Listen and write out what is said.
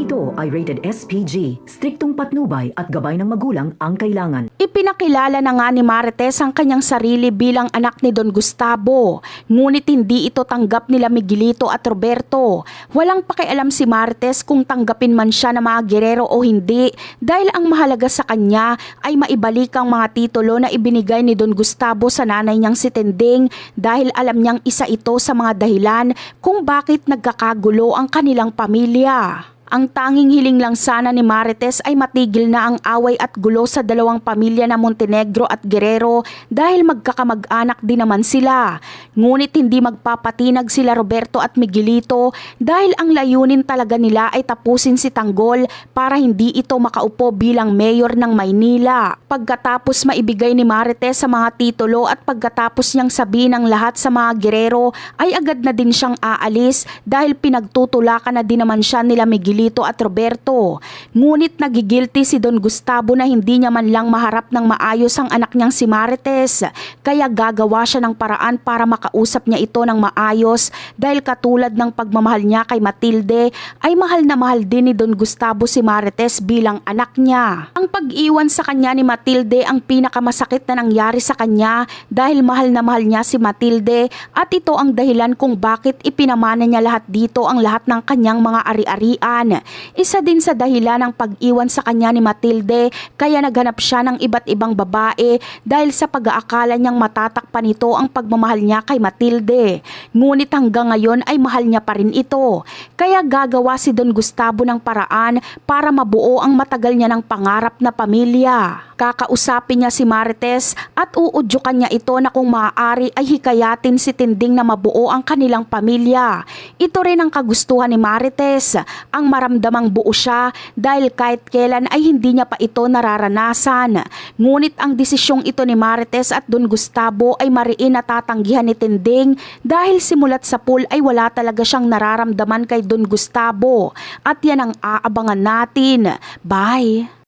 ito ay rated SPG, striktong patnubay at gabay ng magulang ang kailangan. Ipinakilala na nga ni Marites ang kanyang sarili bilang anak ni Don Gustavo, ngunit hindi ito tanggap nila Miguelito at Roberto. Walang pakialam si Marites kung tanggapin man siya ng mga Guerrero o hindi, dahil ang mahalaga sa kanya ay maibalik ang mga titulo na ibinigay ni Don Gustavo sa nanay niyang si Tending, dahil alam niyang isa ito sa mga dahilan kung bakit nagkakagulo ang kanilang pamilya. Ang tanging hiling lang sana ni Marites ay matigil na ang away at gulo sa dalawang pamilya na Montenegro at Guerrero, dahil magkakamag-anak din naman sila. Ngunit hindi magpapatinag sila Roberto at Miguelito, dahil ang layunin talaga nila ay tapusin si Tanggol para hindi ito makaupo bilang mayor ng Maynila. Pagkatapos maibigay ni Marites sa mga titulo at pagkatapos niyang sabihin ang lahat sa mga Guerrero, ay agad na din siyang aalis, dahil pinagtutulakan na din naman siya nila Miguelito at Roberto. Ngunit nagigilty si Don Gustavo na hindi niya man lang maharap ng maayos ang anak niyang si Marites, kaya gagawa siya ng paraan para makausap niya ito ng maayos, dahil katulad ng pagmamahal niya kay Matilde ay mahal na mahal din ni Don Gustavo si Marites bilang anak niya. Ang pag-iwan sa kanya ni Matilde ang pinakamasakit na nangyari sa kanya, dahil mahal na mahal niya si Matilde, at ito ang dahilan kung bakit ipinamana niya lahat dito, ang lahat ng kanyang mga ari-arian. Isa din sa dahilan ng pag-iwan sa kanya ni Matilde, kaya naghanap siya ng iba't ibang babae, dahil sa pag-aakala niyang matatakpan ito ang pagmamahal niya kay Matilde. Ngunit hanggang ngayon ay mahal niya pa rin ito, kaya gagawa si Don Gustavo ng paraan para mabuo ang matagal niya ng pangarap na pamilya. Kakausapin niya si Marites at uudyukan niya ito na kung maaari ay hikayatin si Tinding na mabuo ang kanilang pamilya. Ito rin ang kagustuhan ni Marites, ang maramdamang buo siya, dahil kahit kailan ay hindi niya pa ito nararanasan. Ngunit ang desisyong ito ni Marites at Don Gustavo ay mariin natatanggihan ni Tinding, dahil simulat sa pool ay wala talaga siyang nararamdaman kay Don Gustavo. At yan ang aabangan natin. Bye!